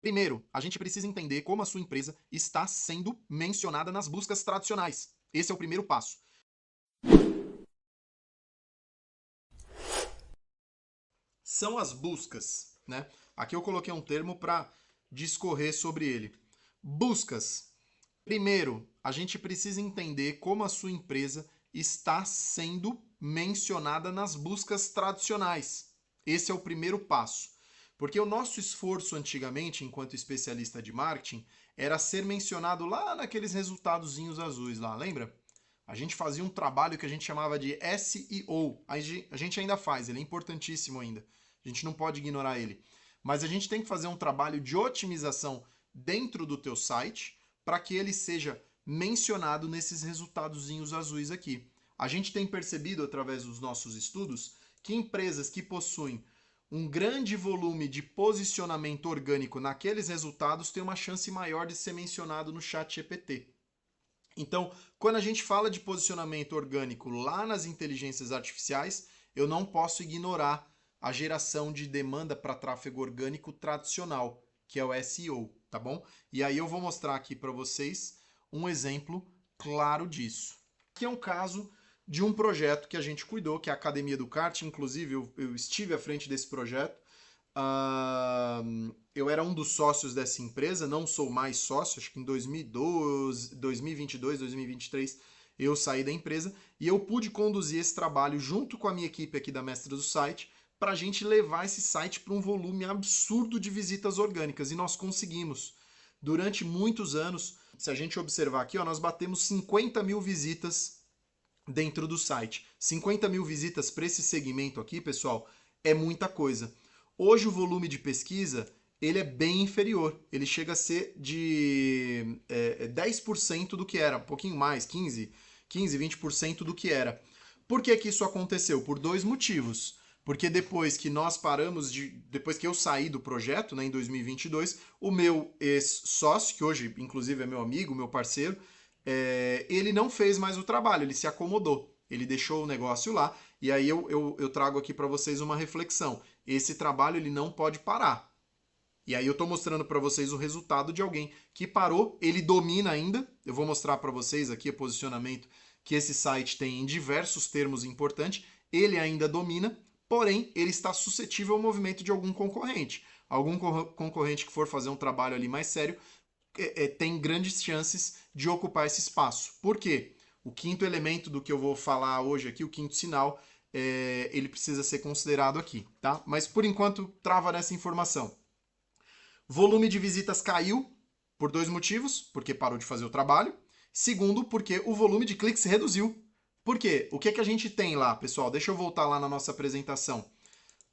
Primeiro, a gente precisa entender como a sua empresa está sendo mencionada nas buscas tradicionais. Esse é o primeiro passo. São as buscas, né? Aqui eu coloquei um termo para discorrer sobre ele. Buscas. Primeiro, a gente precisa entender como a sua empresa está sendo mencionada nas buscas tradicionais. Esse é o primeiro passo. Porque o nosso esforço antigamente, enquanto especialista de marketing, era ser mencionado lá naqueles resultadozinhos azuis lá, lembra? A gente fazia um trabalho que a gente chamava de SEO. A gente ainda faz, ele é importantíssimo ainda. A gente não pode ignorar ele. Mas a gente tem que fazer um trabalho de otimização dentro do teu site para que ele seja mencionado nesses resultadozinhos azuis aqui. A gente tem percebido através dos nossos estudos que empresas que possuem um grande volume de posicionamento orgânico naqueles resultados têm uma chance maior de ser mencionado no chat GPT. Então, quando a gente fala de posicionamento orgânico lá nas inteligências artificiais, eu não posso ignorar a geração de demanda para tráfego orgânico tradicional, que é o SEO, tá bom? E aí eu vou mostrar aqui para vocês um exemplo claro disso. Aqui é um caso de um projeto que a gente cuidou, que é a Academia do Kart. Inclusive, eu estive à frente desse projeto. Eu era um dos sócios dessa empresa, não sou mais sócio, acho que em 2012, 2022, 2023 eu saí da empresa e eu pude conduzir esse trabalho junto com a minha equipe aqui da Mestra do Site para a gente levar esse site para um volume absurdo de visitas orgânicas e nós conseguimos. Durante muitos anos, se a gente observar aqui, ó, nós batemos 50 mil visitas dentro do site. 50 mil visitas para esse segmento aqui, pessoal, é muita coisa. Hoje o volume de pesquisa ele é bem inferior. Ele chega a ser de 10% do que era, um pouquinho mais, 15, 20% do que era. Por que que isso aconteceu? Por dois motivos. Porque depois que nós paramos depois que eu saí do projeto, né, em 2022, o meu ex-sócio, que hoje inclusive é meu amigo, meu parceiro, ele não fez mais o trabalho, ele se acomodou. Ele deixou o negócio lá, e aí eu trago aqui para vocês uma reflexão. Esse trabalho ele não pode parar. E aí eu estou mostrando para vocês o resultado de alguém que parou, ele domina ainda. Eu vou mostrar para vocês aqui o posicionamento que esse site tem em diversos termos importantes. Ele ainda domina, porém ele está suscetível ao movimento de algum concorrente. Algum concorrente que for fazer um trabalho ali mais sério tem grandes chances de ocupar esse espaço. Por quê? O quinto elemento do que eu vou falar hoje aqui, o quinto sinal, ele precisa ser considerado aqui, tá? Mas por enquanto trava nessa informação. Volume de visitas caiu por dois motivos, porque parou de fazer o trabalho. Segundo, porque o volume de cliques reduziu. Por quê? O que é que a gente tem lá, pessoal? Deixa eu voltar lá na nossa apresentação.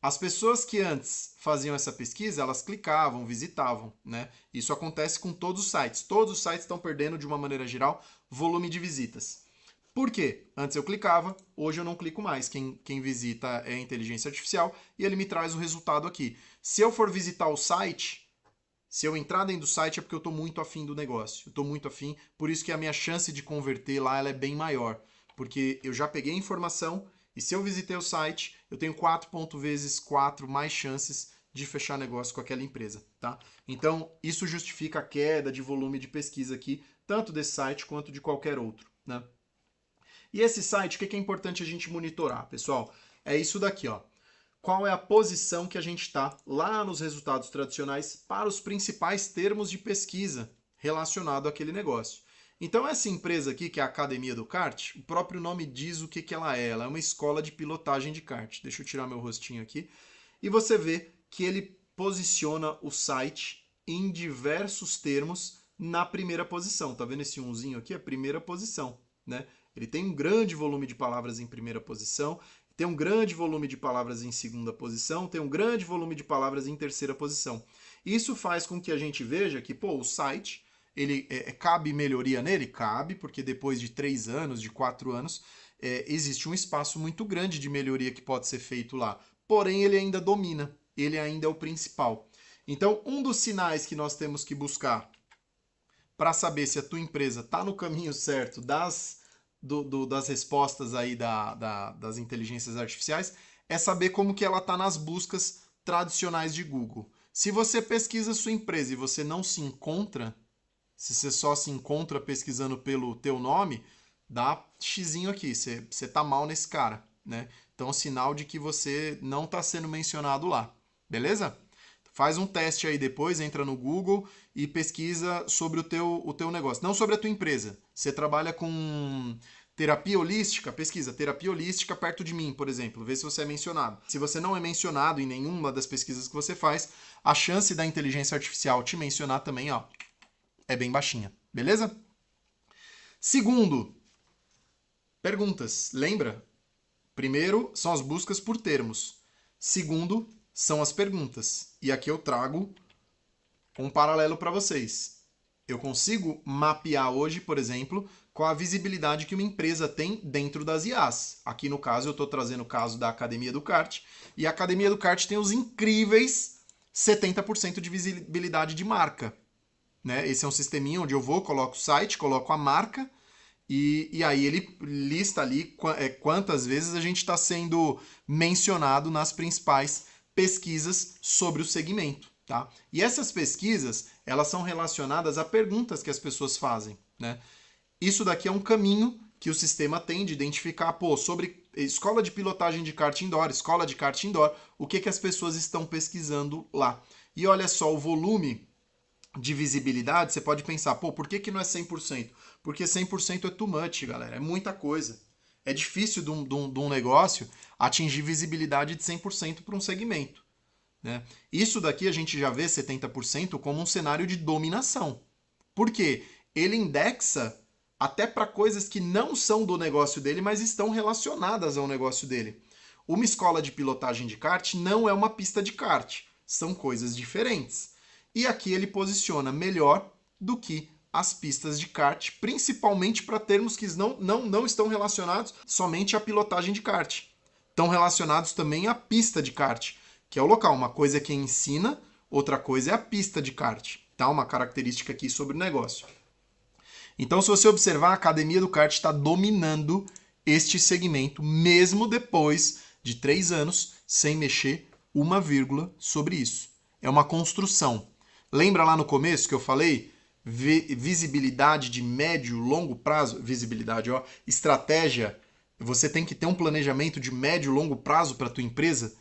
As pessoas que antes faziam essa pesquisa, elas clicavam, visitavam, né? Isso acontece com todos os sites. Todos os sites estão perdendo, de uma maneira geral, volume de visitas. Por quê? Antes eu clicava, hoje eu não clico mais. Quem visita é a inteligência artificial e ele me traz o resultado aqui. Se eu for visitar o site, se eu entrar dentro do site é porque eu estou muito afim do negócio. Eu estou muito afim, por isso que a minha chance de converter lá ela é bem maior. Porque eu já peguei a informação e se eu visitei o site, eu tenho 4 vezes 4 mais chances de fechar negócio com aquela empresa, tá? Então, isso justifica a queda de volume de pesquisa aqui, tanto desse site quanto de qualquer outro, né? E esse site, o que é importante a gente monitorar, pessoal? É isso daqui, ó. Qual é a posição que a gente está lá nos resultados tradicionais para os principais termos de pesquisa relacionado àquele negócio. Então essa empresa aqui, que é a Academia do Kart, o próprio nome diz o que ela é. Ela é uma escola de pilotagem de kart. Deixa eu tirar meu rostinho aqui. E você vê que ele posiciona o site em diversos termos na primeira posição. Tá vendo esse umzinho aqui? A primeira posição, né? Ele tem um grande volume de palavras em primeira posição, tem um grande volume de palavras em segunda posição, tem um grande volume de palavras em terceira posição. Isso faz com que a gente veja que, pô, o site, ele cabe melhoria nele? Cabe, porque depois de 3 anos, de 4 anos, existe um espaço muito grande de melhoria que pode ser feito lá. Porém, ele ainda domina, ele ainda é o principal. Então, um dos sinais que nós temos que buscar para saber se a tua empresa está no caminho certo das respostas aí das inteligências artificiais é saber como que ela está nas buscas tradicionais de Google. Se você pesquisa sua empresa e você não se encontra, se você só se encontra pesquisando pelo teu nome, dá xizinho aqui, você tá mal nesse cara, né? Então, sinal de que você não está sendo mencionado lá, beleza? Faz um teste aí depois, entra no Google e pesquisa sobre o teu negócio. Não sobre a tua empresa. Você trabalha com terapia holística? Pesquisa terapia holística perto de mim, por exemplo. Vê se você é mencionado. Se você não é mencionado em nenhuma das pesquisas que você faz, a chance da inteligência artificial te mencionar também, ó, é bem baixinha. Beleza? Segundo, perguntas. Lembra? Primeiro, são as buscas por termos. Segundo, são as perguntas. E aqui eu trago um paralelo para vocês. Eu consigo mapear hoje, por exemplo, qual a visibilidade que uma empresa tem dentro das IAs. Aqui no caso, eu estou trazendo o caso da Academia do Kart. E a Academia do Kart tem os incríveis 70% de visibilidade de marca. Né? Esse é um sisteminha onde eu vou, coloco o site, coloco a marca, e aí ele lista ali quantas vezes a gente está sendo mencionado nas principais pesquisas sobre o segmento. Tá? E essas pesquisas, elas são relacionadas a perguntas que as pessoas fazem. Né? Isso daqui é um caminho que o sistema tem de identificar, sobre escola de pilotagem de kart indoor, escola de kart indoor, o que as pessoas estão pesquisando lá. E olha só, o volume de visibilidade, você pode pensar, por que não é 100%? Porque 100% é too much, galera, é muita coisa. É difícil de um negócio atingir visibilidade de 100% para um segmento. Né? Isso daqui a gente já vê 70% como um cenário de dominação. Por quê? Ele indexa até para coisas que não são do negócio dele, mas estão relacionadas ao negócio dele. Uma escola de pilotagem de kart não é uma pista de kart, são coisas diferentes. E aqui ele posiciona melhor do que as pistas de kart, principalmente para termos que não estão relacionados somente à pilotagem de kart. Estão relacionados também à pista de kart, que é o local. Uma coisa é quem ensina, outra coisa é a pista de kart. Tá? Uma característica aqui sobre o negócio. Então, se você observar, a Academia do Kart está dominando este segmento, mesmo depois de 3 anos, sem mexer uma vírgula sobre isso. É uma construção. Lembra lá no começo que eu falei? Visibilidade de médio, longo prazo. Visibilidade, ó. Estratégia. Você tem que ter um planejamento de médio, longo prazo para a tua empresa.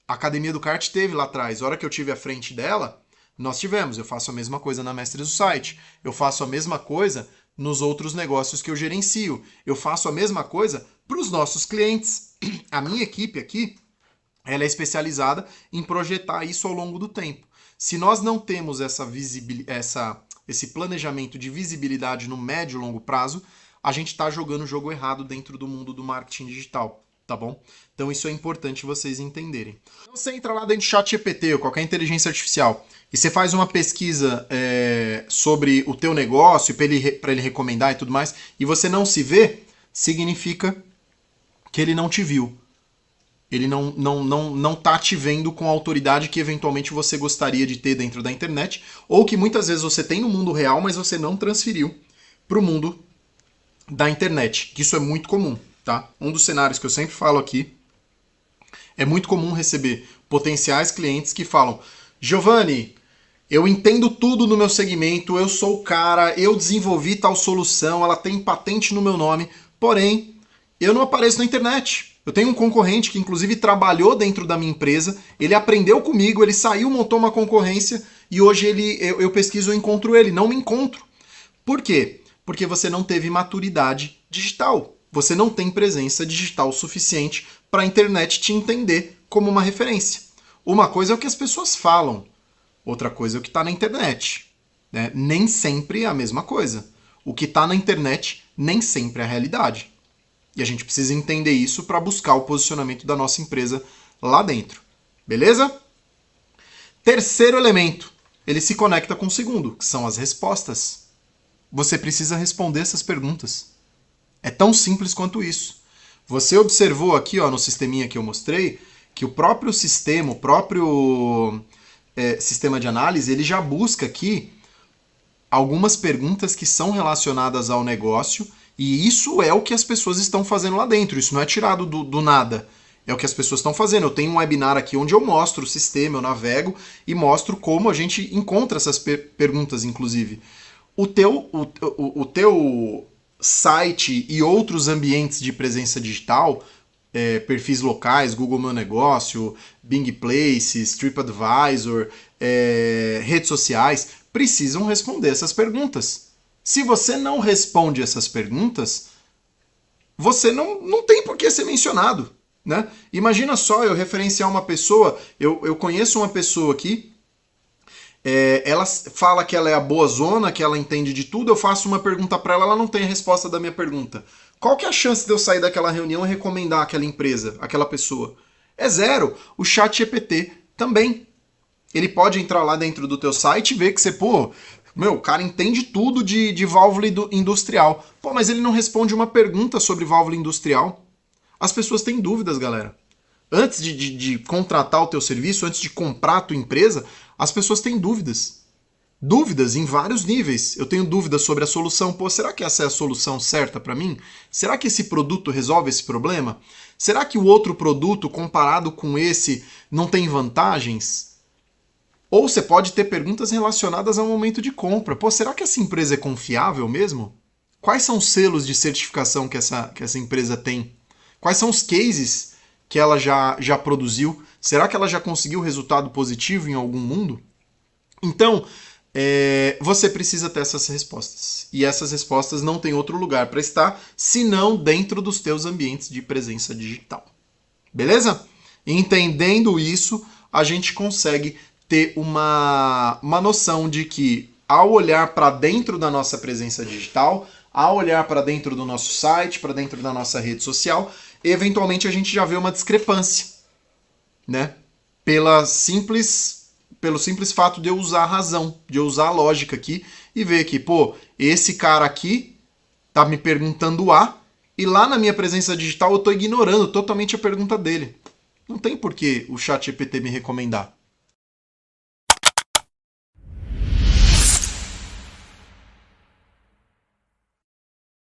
A Academia do Kart teve lá atrás. A hora que eu tive à frente dela, nós tivemos. Eu faço a mesma coisa na Mestres do Site. Eu faço a mesma coisa nos outros negócios que eu gerencio. Eu faço a mesma coisa para os nossos clientes. A minha equipe aqui, ela é especializada em projetar isso ao longo do tempo. Se nós não temos esse planejamento de visibilidade no médio e longo prazo, a gente está jogando o jogo errado dentro do mundo do marketing digital, tá bom? Então isso é importante vocês entenderem. Então você entra lá dentro do ChatGPT ou qualquer inteligência artificial e você faz uma pesquisa sobre o teu negócio para ele recomendar e tudo mais, e você não se vê, significa que ele não te viu. Ele não tá te vendo com a autoridade que eventualmente você gostaria de ter dentro da internet, ou que muitas vezes você tem no mundo real, mas você não transferiu para o mundo da internet. Isso é muito comum, tá? Um dos cenários que eu sempre falo aqui, é muito comum receber potenciais clientes que falam: Giovanni, eu entendo tudo no meu segmento, eu sou o cara, eu desenvolvi tal solução, ela tem patente no meu nome, porém, eu não apareço na internet. Eu tenho um concorrente que inclusive trabalhou dentro da minha empresa, ele aprendeu comigo, ele saiu, montou uma concorrência e hoje eu pesquiso e encontro ele, não me encontro. Por quê? Porque você não teve maturidade digital. Você não tem presença digital suficiente para a internet te entender como uma referência. Uma coisa é o que as pessoas falam, outra coisa é o que está na internet. Né? Nem sempre é a mesma coisa. O que está na internet nem sempre é a realidade. E a gente precisa entender isso para buscar o posicionamento da nossa empresa lá dentro. Beleza? Terceiro elemento, ele se conecta com o segundo, que são as respostas. Você precisa responder essas perguntas. É tão simples quanto isso. Você observou aqui, ó, no sisteminha que eu mostrei, que o próprio sistema, sistema de análise, ele já busca aqui algumas perguntas que são relacionadas ao negócio. E isso é o que as pessoas estão fazendo lá dentro. Isso não é tirado do nada. É o que as pessoas estão fazendo. Eu tenho um webinar aqui onde eu mostro o sistema, eu navego e mostro como a gente encontra essas perguntas, inclusive. O teu site e outros ambientes de presença digital, perfis locais, Google Meu Negócio, Bing Places, TripAdvisor, redes sociais, precisam responder essas perguntas. Se você não responde essas perguntas, você não tem por que ser mencionado. Né? Imagina só eu referenciar uma pessoa, eu conheço uma pessoa aqui, ela fala que ela é a boa zona, que ela entende de tudo, eu faço uma pergunta para ela, ela não tem a resposta da minha pergunta. Qual que é a chance de eu sair daquela reunião e recomendar aquela empresa, aquela pessoa? É zero. O ChatGPT também. Ele pode entrar lá dentro do teu site e ver que você, o cara entende tudo de válvula industrial. Pô, mas ele não responde uma pergunta sobre válvula industrial. As pessoas têm dúvidas, galera. Antes de contratar o teu serviço, antes de comprar a tua empresa, as pessoas têm dúvidas. Dúvidas em vários níveis. Eu tenho dúvidas sobre a solução. Pô, será que essa é a solução certa para mim? Será que esse produto resolve esse problema? Será que o outro produto, comparado com esse, não tem vantagens? Ou você pode ter perguntas relacionadas ao momento de compra. Pô, será que essa empresa é confiável mesmo? Quais são os selos de certificação que essa empresa tem? Quais são os cases que ela já produziu? Será que ela já conseguiu resultado positivo em algum mundo? Então, você precisa ter essas respostas. E essas respostas não tem outro lugar para estar, senão dentro dos teus ambientes de presença digital. Beleza? Entendendo isso, a gente consegue ter uma noção de que, ao olhar para dentro da nossa presença digital, ao olhar para dentro do nosso site, para dentro da nossa rede social, eventualmente a gente já vê uma discrepância, né? Pelo simples fato de eu usar a razão, de eu usar a lógica aqui e ver que, esse cara aqui tá me perguntando A e lá na minha presença digital eu tô ignorando totalmente a pergunta dele. Não tem por que o ChatGPT me recomendar.